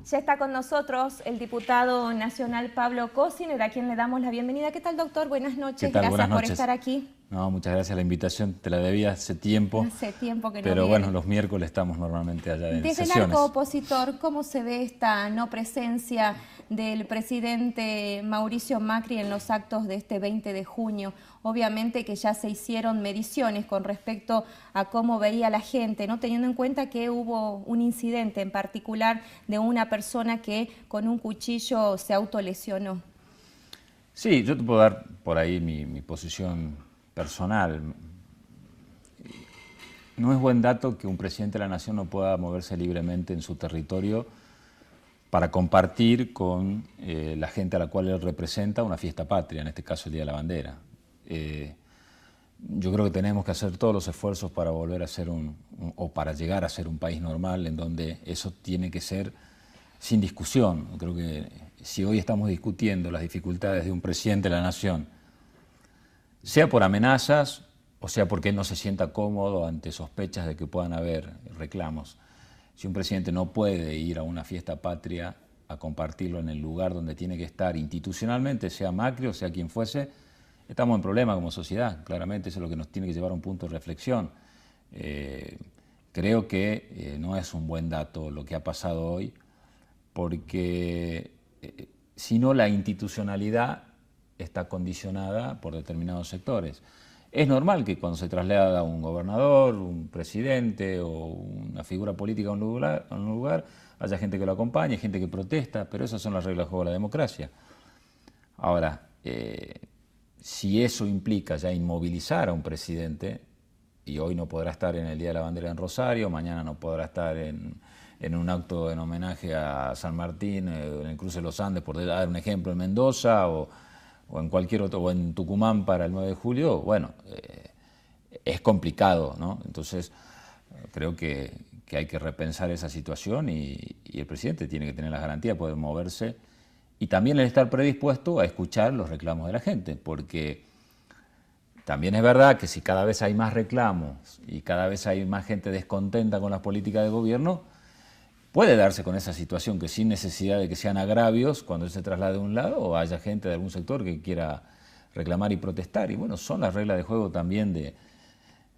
Ya está con nosotros el diputado nacional Pablo Cosiner, a quien le damos la bienvenida. ¿Qué tal, doctor? Buenas noches. Gracias Buenas noches. Por estar aquí. No, muchas gracias a la invitación. Te la debía hace tiempo. Hace tiempo que no Pero viene. bueno, los miércoles estamos normalmente allá en Desde sesiones. el arco opositor, ¿cómo se ve esta no presencia del presidente Mauricio Macri en los actos de este 20 de junio? Obviamente que ya se hicieron mediciones con respecto a cómo veía la gente, ¿no? Teniendo en cuenta que hubo un incidente en particular de una persona que con un cuchillo se autolesionó. Sí, yo te puedo dar por ahí mi posición personal. No es buen dato que un presidente de la nación no pueda moverse libremente en su territorio para compartir con la gente a la cual él representa una fiesta patria, en este caso el Día de la Bandera. Yo creo que tenemos que hacer todos los esfuerzos para volver a ser o para llegar a ser un país normal en donde eso tiene que ser sin discusión. Creo que si hoy estamos discutiendo las dificultades de un presidente de la nación, sea por amenazas o sea porque él no se sienta cómodo ante sospechas de que puedan haber reclamos, si un presidente no puede ir a una fiesta patria a compartirlo en el lugar donde tiene que estar institucionalmente, sea Macri o sea quien fuese, estamos en problema como sociedad. Claramente eso es lo que nos tiene que llevar a un punto de reflexión. Creo que no es un buen dato lo que ha pasado hoy, porque si no, la institucionalidad está condicionada por determinados sectores. Es normal que cuando se traslada un gobernador, un presidente o una figura política a un lugar, haya gente que lo acompañe, gente que protesta, pero esas son las reglas de juego de la democracia. Ahora, si eso implica ya inmovilizar a un presidente, y hoy no podrá estar en el Día de la Bandera en Rosario, mañana no podrá estar en un acto en homenaje a San Martín, en el cruce de los Andes, por dar un ejemplo, en Mendoza, o en cualquier otro, o en Tucumán para el 9 de julio, bueno, es complicado, ¿no? Entonces, creo que hay que repensar esa situación y el presidente tiene que tener la garantía de poder moverse y también el estar predispuesto a escuchar los reclamos de la gente, porque también es verdad que si cada vez hay más reclamos y cada vez hay más gente descontenta con las políticas de gobierno, puede darse con esa situación que sin necesidad de que sean agravios, cuando él se traslade de un lado o haya gente de algún sector que quiera reclamar y protestar. Y bueno, son las reglas de juego también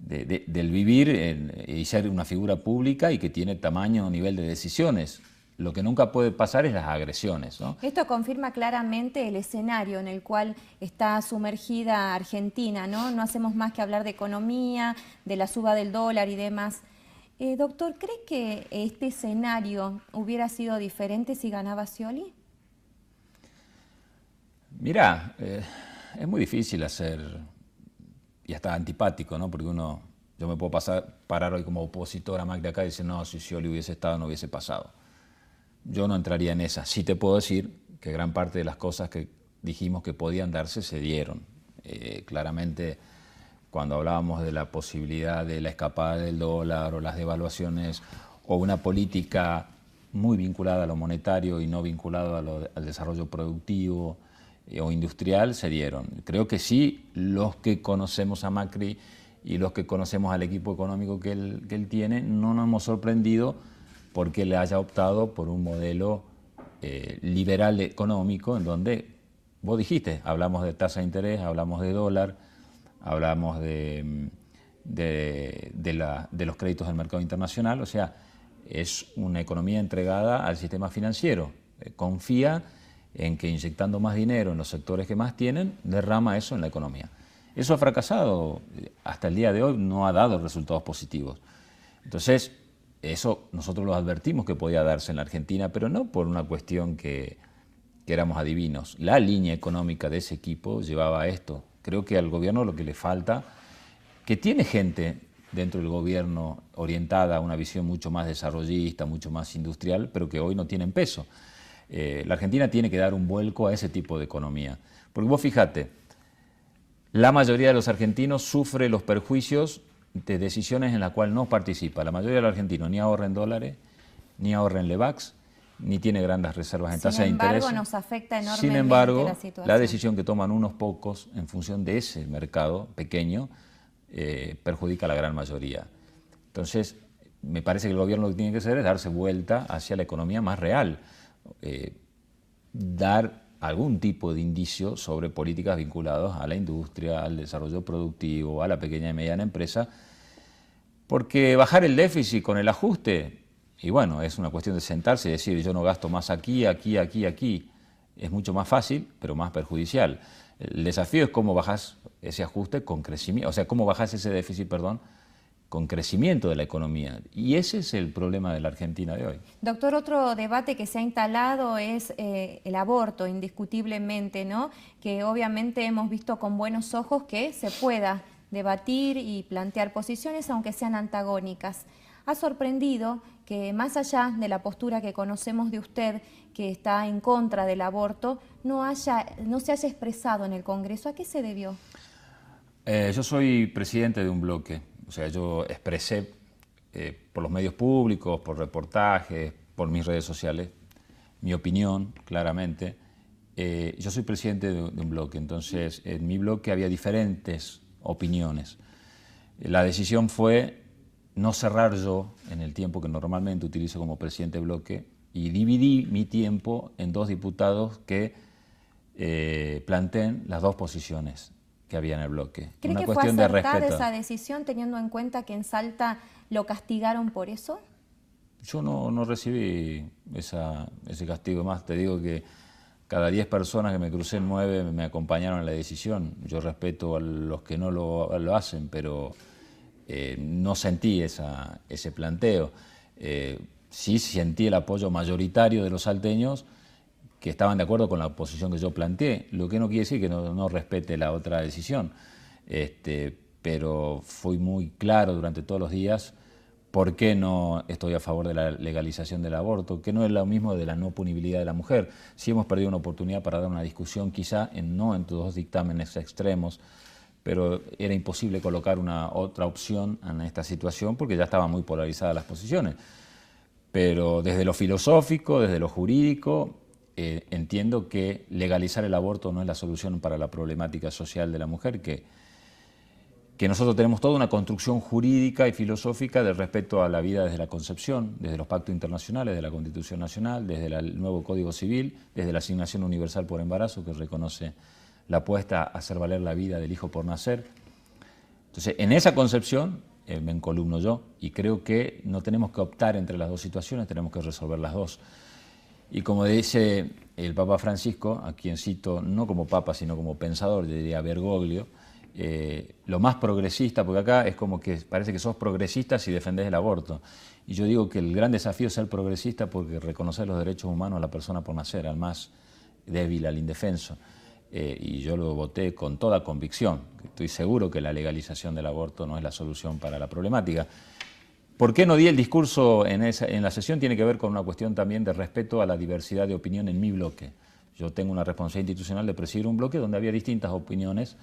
del vivir y ser una figura pública y que tiene tamaño o nivel de decisiones. Lo que nunca puede pasar es las agresiones, ¿no? Esto confirma claramente el escenario en el cual está sumergida Argentina, ¿no? No hacemos más que hablar de economía, de la suba del dólar y demás. Doctor, ¿cree que este escenario hubiera sido diferente si ganaba Scioli? Mirá, es muy difícil hacer, y hasta antipático, ¿no? Porque yo me puedo parar hoy como opositor a Macri acá y decir, no, si Scioli hubiese estado no hubiese pasado. Yo no entraría en esa. Sí te puedo decir que gran parte de las cosas que dijimos que podían darse se dieron. Claramente, cuando hablábamos de la posibilidad de la escapada del dólar o las devaluaciones o una política muy vinculada a lo monetario y no vinculada al desarrollo productivo o industrial, se dieron. Creo que sí, los que conocemos a Macri y los que conocemos al equipo económico que él tiene, no nos hemos sorprendido porque él haya optado por un modelo liberal económico en donde, vos dijiste, hablamos de tasa de interés, hablamos de dólar, hablamos de los créditos del mercado internacional, o sea, es una economía entregada al sistema financiero. Confía en que inyectando más dinero en los sectores que más tienen, derrama eso en la economía. Eso ha fracasado, hasta el día de hoy no ha dado resultados positivos. Entonces, eso nosotros lo advertimos que podía darse en la Argentina, pero no por una cuestión que éramos adivinos. La línea económica de ese equipo llevaba a esto. Creo que al gobierno lo que le falta, que tiene gente dentro del gobierno orientada a una visión mucho más desarrollista, mucho más industrial, pero que hoy no tienen peso. La Argentina tiene que dar un vuelco a ese tipo de economía. Porque vos fíjate, la mayoría de los argentinos sufre los perjuicios de decisiones en las cuales no participa. La mayoría de los argentinos ni ahorra en dólares, ni ahorra en Levax, ni tiene grandes reservas en tasa de interés. Sin embargo, nos afecta enormemente Sin embargo, la situación. La decisión que toman unos pocos en función de ese mercado pequeño perjudica a la gran mayoría. Entonces, me parece que el gobierno lo que tiene que hacer es darse vuelta hacia la economía más real, dar algún tipo de indicio sobre políticas vinculadas a la industria, al desarrollo productivo, a la pequeña y mediana empresa, porque bajar el déficit con el ajuste, y bueno, es una cuestión de sentarse y decir yo no gasto más aquí, aquí, aquí, aquí, es mucho más fácil, pero más perjudicial. El desafío es cómo bajas ese ajuste con crecimiento, o sea, cómo bajas ese déficit, perdón, con crecimiento de la economía. Y ese es el problema de la Argentina de hoy. Doctor, otro debate que se ha instalado es el aborto, indiscutiblemente, ¿no? Que obviamente hemos visto con buenos ojos que se pueda debatir y plantear posiciones, aunque sean antagónicas. Ha sorprendido que más allá de la postura que conocemos de usted, que está en contra del aborto, no se haya expresado en el Congreso. ¿A qué se debió? Yo soy presidente de un bloque, o sea, yo expresé por los medios públicos, por reportajes, por mis redes sociales, mi opinión, claramente. Yo soy presidente de un bloque, entonces en mi bloque había diferentes opiniones. La decisión fue no cerrar yo en el tiempo que normalmente utilizo como presidente de bloque y dividí mi tiempo en dos diputados que planteen las dos posiciones que había en el bloque. ¿Cree una que fue cuestión de acertada respeto. esa decisión teniendo en cuenta que en Salta lo castigaron por eso? Yo no recibí ese castigo. Más te digo que cada 10 personas que me crucé, 9 me acompañaron en la decisión. Yo respeto a los que no lo hacen, pero no sentí ese planteo. Sí sentí el apoyo mayoritario de los salteños que estaban de acuerdo con la posición que yo planteé, lo que no quiere decir que no respete la otra decisión. Pero fui muy claro durante todos los días por qué no estoy a favor de la legalización del aborto, que no es lo mismo de la no punibilidad de la mujer. Sí hemos perdido una oportunidad para dar una discusión, quizá no en dos dictámenes extremos, pero era imposible colocar una otra opción en esta situación porque ya estaban muy polarizadas las posiciones. Pero desde lo filosófico, desde lo jurídico, entiendo que legalizar el aborto no es la solución para la problemática social de la mujer, que nosotros tenemos toda una construcción jurídica y filosófica del respeto a la vida desde la concepción, desde los pactos internacionales, desde la Constitución Nacional, desde el nuevo Código Civil, desde la Asignación Universal por Embarazo, que reconoce la apuesta a hacer valer la vida del hijo por nacer. Entonces, en esa concepción me encolumno yo y creo que no tenemos que optar entre las dos situaciones, tenemos que resolver las dos. Y como dice el Papa Francisco, a quien cito no como Papa, sino como pensador, yo diría Bergoglio, lo más progresista, porque acá es como que parece que sos progresista si defendés el aborto. Y yo digo que el gran desafío es ser progresista porque reconocer los derechos humanos a la persona por nacer, al más débil, al indefenso. Y yo lo voté con toda convicción. Estoy seguro que la legalización del aborto no es la solución para la problemática. ¿Por qué no di el discurso en la sesión? Tiene que ver con una cuestión también de respeto a la diversidad de opinión en mi bloque. Yo tengo una responsabilidad institucional de presidir un bloque donde había distintas opiniones.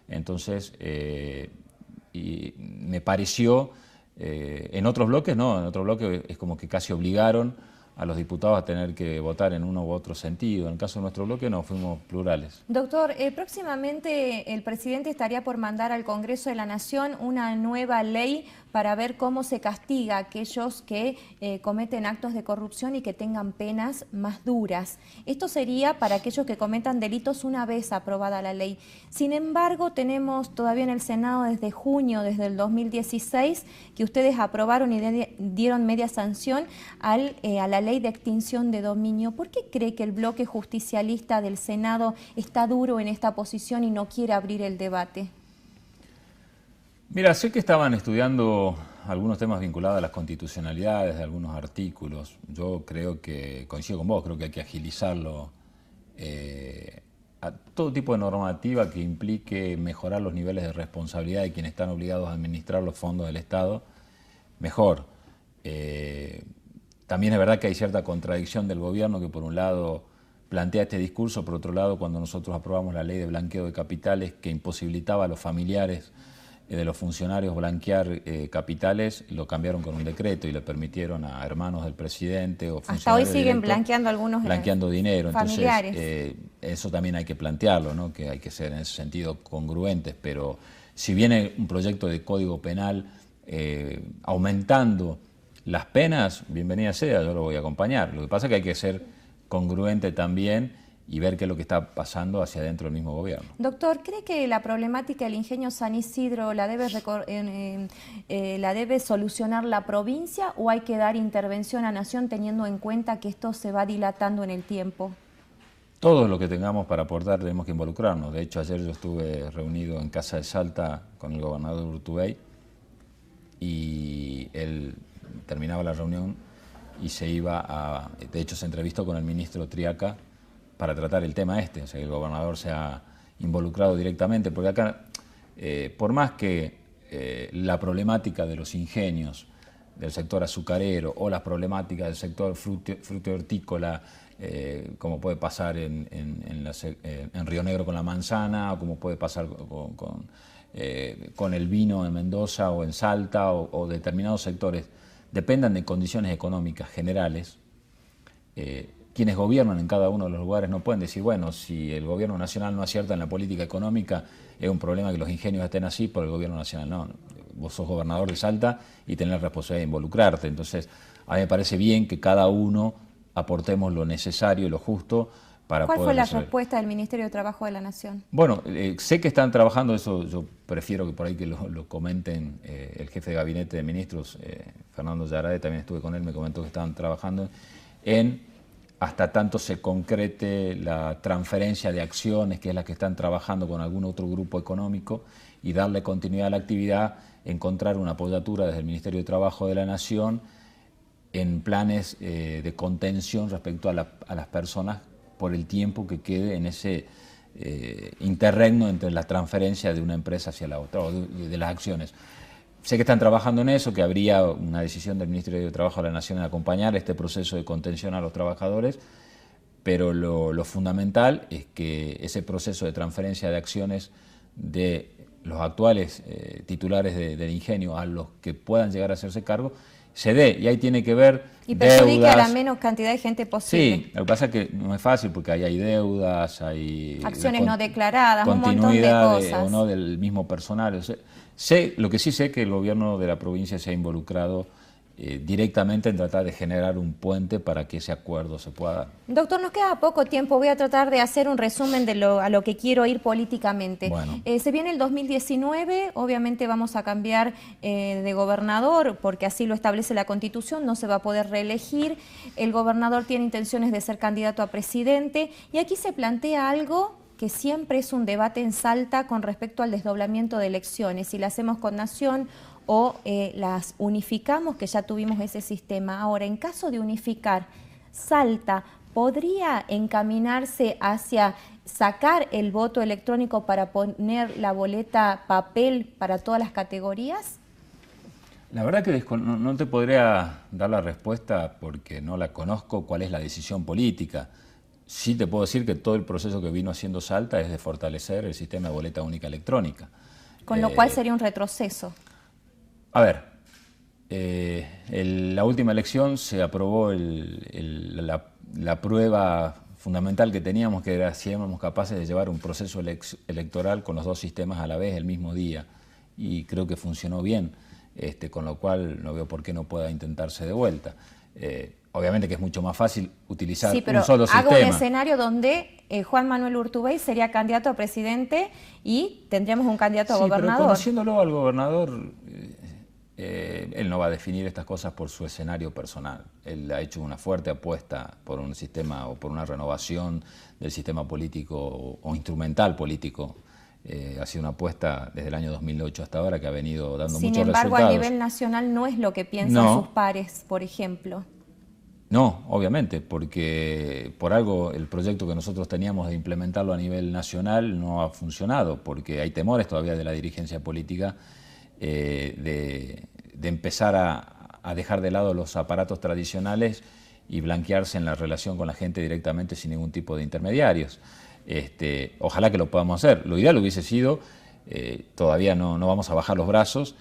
Entonces, y me pareció, en otros bloques no, en otros bloques es como que casi obligaron a los diputados a tener que votar en uno u otro sentido. En el caso de nuestro bloque no, fuimos plurales. Doctor, próximamente el presidente estaría por mandar al Congreso de la Nación una nueva ley para ver cómo se castiga a aquellos que cometen actos de corrupción y que tengan penas más duras. Esto sería para aquellos que cometan delitos una vez aprobada la ley. Sin embargo, tenemos todavía en el Senado desde junio, desde el 2016, que ustedes aprobaron y dieron media sanción a la ley de extinción de dominio. ¿Por qué cree que el bloque justicialista del Senado está duro en esta posición y no quiere abrir el debate? Mira, sé que estaban estudiando algunos temas vinculados a las constitucionalidades de algunos artículos. Yo creo que, coincido con vos, creo que hay que agilizarlo a todo tipo de normativa que implique mejorar los niveles de responsabilidad de quienes están obligados a administrar los fondos del Estado, mejor. También es verdad que hay cierta contradicción del gobierno que por un lado plantea este discurso, por otro lado cuando nosotros aprobamos la ley de blanqueo de capitales que imposibilitaba a los familiares de los funcionarios blanquear capitales, lo cambiaron con un decreto y le permitieron a hermanos del presidente o funcionarios hasta hoy siguen blanqueando algunos blanqueando dinero. familiares. Entonces, eso también hay que plantearlo, ¿no? Que hay que ser en ese sentido congruentes, pero si viene un proyecto de código penal aumentando las penas, bienvenida sea, yo lo voy a acompañar. Lo que pasa es que hay que ser congruente también y ver qué es lo que está pasando hacia adentro del mismo gobierno. Doctor, ¿cree que la problemática del ingenio San Isidro la debe solucionar la provincia o hay que dar intervención a Nación teniendo en cuenta que esto se va dilatando en el tiempo? Todo lo que tengamos para aportar tenemos que involucrarnos. De hecho, ayer yo estuve reunido en Casa de Salta con el gobernador Urtubey y él terminaba la reunión y se iba a... De hecho, se entrevistó con el ministro Triaca para tratar el tema este, o sea, que el gobernador se ha involucrado directamente, porque acá, por más que la problemática de los ingenios del sector azucarero o las problemáticas del sector fruto-hortícola, como puede pasar en Río Negro con la manzana, o como puede pasar con el vino en Mendoza o en Salta, o determinados sectores, dependan de condiciones económicas generales, quienes gobiernan en cada uno de los lugares no pueden decir, bueno, si el gobierno nacional no acierta en la política económica, es un problema que los ingenios estén así por el gobierno nacional. No, vos sos gobernador de Salta y tenés la responsabilidad de involucrarte. Entonces, a mí me parece bien que cada uno aportemos lo necesario y lo justo para poder... ¿Cuál fue la resolver. respuesta del Ministerio de Trabajo de la Nación? Bueno, sé que están trabajando, eso yo prefiero que por ahí que lo comenten el jefe de gabinete de ministros, Fernando Yarade, también estuve con él, me comentó que estaban trabajando en... hasta tanto se concrete la transferencia de acciones, que es la que están trabajando con algún otro grupo económico, y darle continuidad a la actividad, encontrar una apoyatura desde el Ministerio de Trabajo de la Nación en planes de contención respecto a las personas por el tiempo que quede en ese interregno entre la transferencia de una empresa hacia la otra, o de las acciones. Sé que están trabajando en eso, que habría una decisión del Ministerio de Trabajo de la Nación en acompañar este proceso de contención a los trabajadores, pero lo fundamental es que ese proceso de transferencia de acciones de los actuales titulares del ingenio a los que puedan llegar a hacerse cargo, se dé, y ahí tiene que ver y perjudique deudas. a la menos cantidad de gente posible. Sí, lo que pasa es que no es fácil porque ahí hay deudas, hay acciones no declaradas, un montón de continuidad cosas. o no del mismo personal. O sea, lo que sí sé es que el gobierno de la provincia se ha involucrado directamente en tratar de generar un puente para que ese acuerdo se pueda dar. Doctor, nos queda poco tiempo, voy a tratar de hacer un resumen de a lo que quiero ir políticamente. Bueno. Se viene el 2019, obviamente vamos a cambiar de gobernador, porque así lo establece la Constitución, no se va a poder reelegir, el gobernador tiene intenciones de ser candidato a presidente, y aquí se plantea algo que siempre es un debate en Salta con respecto al desdoblamiento de elecciones, si la hacemos con Nación o las unificamos, que ya tuvimos ese sistema. Ahora, en caso de unificar, ¿Salta podría encaminarse hacia sacar el voto electrónico para poner la boleta papel para todas las categorías? La verdad que no te podría dar la respuesta porque no la conozco cuál es la decisión política. Sí te puedo decir que todo el proceso que vino haciendo Salta es de fortalecer el sistema de boleta única electrónica. Con lo cual sería un retroceso. A ver, la última elección se aprobó la prueba fundamental que teníamos, que era si éramos capaces de llevar un proceso electoral con los dos sistemas a la vez el mismo día. Y creo que funcionó bien, con lo cual no veo por qué no pueda intentarse de vuelta. Obviamente que es mucho más fácil utilizar un solo sistema. Hago un escenario donde Juan Manuel Urtubey sería candidato a presidente y tendríamos un candidato a gobernador. Pero conociéndolo al gobernador, él no va a definir estas cosas por su escenario personal. Él ha hecho una fuerte apuesta por un sistema o por una renovación del sistema político o instrumental político. Ha sido una apuesta desde el año 2008 hasta ahora que ha venido dando muchos resultados. Sin embargo, a nivel nacional no es lo que piensan sus pares, por ejemplo. No, obviamente, porque por algo el proyecto que nosotros teníamos de implementarlo a nivel nacional no ha funcionado, porque hay temores todavía de la dirigencia política de empezar a dejar de lado los aparatos tradicionales y blanquearse en la relación con la gente directamente sin ningún tipo de intermediarios. Ojalá que lo podamos hacer. Lo ideal hubiese sido, todavía no vamos a bajar los brazos,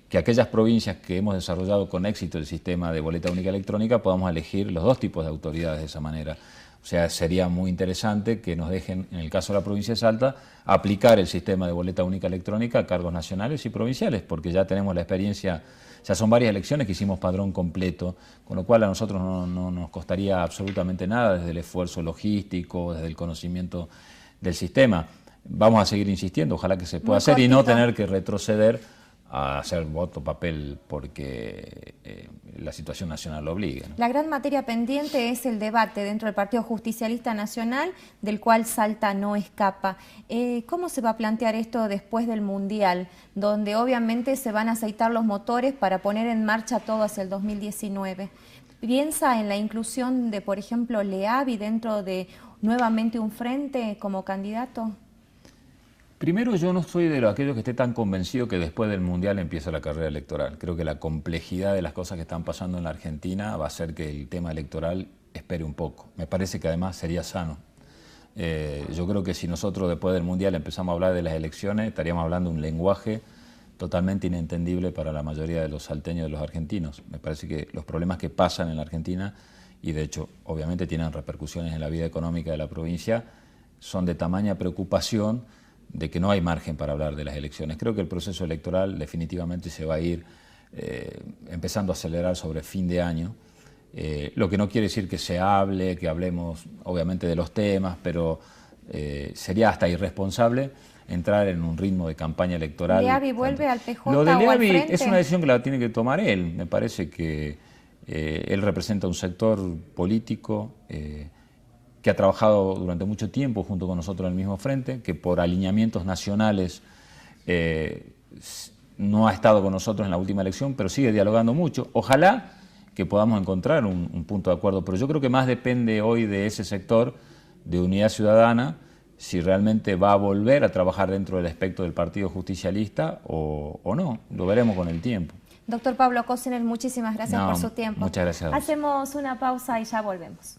que aquellas provincias que hemos desarrollado con éxito el sistema de boleta única electrónica podamos elegir los dos tipos de autoridades de esa manera. O sea, sería muy interesante que nos dejen, en el caso de la provincia de Salta, aplicar el sistema de boleta única electrónica a cargos nacionales y provinciales, porque ya tenemos la experiencia, ya son varias elecciones que hicimos padrón completo, con lo cual a nosotros no nos costaría absolutamente nada desde el esfuerzo logístico, desde el conocimiento del sistema. Vamos a seguir insistiendo, ojalá que se pueda hacer y no tener que retroceder a hacer voto papel porque la situación nacional lo obliga, ¿no? La gran materia pendiente es el debate dentro del Partido Justicialista Nacional, del cual Salta no escapa. ¿Cómo se va a plantear esto después del Mundial, donde obviamente se van a aceitar los motores para poner en marcha todo hacia el 2019? ¿Piensa en la inclusión de, por ejemplo, Leavi dentro de nuevamente un frente como candidato? Primero, yo no soy de aquellos que esté tan convencido que después del Mundial empieza la carrera electoral. Creo que la complejidad de las cosas que están pasando en la Argentina va a hacer que el tema electoral espere un poco. Me parece que además sería sano. Yo creo que si nosotros después del Mundial empezamos a hablar de las elecciones, estaríamos hablando un lenguaje totalmente inentendible para la mayoría de los salteños y de los argentinos. Me parece que los problemas que pasan en la Argentina, y de hecho obviamente tienen repercusiones en la vida económica de la provincia, son de tamaña preocupación de que no hay margen para hablar de las elecciones. Creo que el proceso electoral definitivamente se va a ir empezando a acelerar sobre fin de año, lo que no quiere decir que se hable, que hablemos obviamente de los temas, pero sería hasta irresponsable entrar en un ritmo de campaña electoral. ¿Leavi vuelve al PJ Lo de o al Leavi frente? es una decisión que la tiene que tomar él. Me parece que él representa un sector político que ha trabajado durante mucho tiempo junto con nosotros en el mismo frente, que por alineamientos nacionales no ha estado con nosotros en la última elección, pero sigue dialogando mucho. Ojalá que podamos encontrar un punto de acuerdo, pero yo creo que más depende hoy de ese sector de Unidad Ciudadana, si realmente va a volver a trabajar dentro del espectro del Partido Justicialista o no. Lo veremos con el tiempo. Doctor Pablo Cosiner, muchísimas gracias por su tiempo. Muchas gracias a vos. Hacemos una pausa y ya volvemos.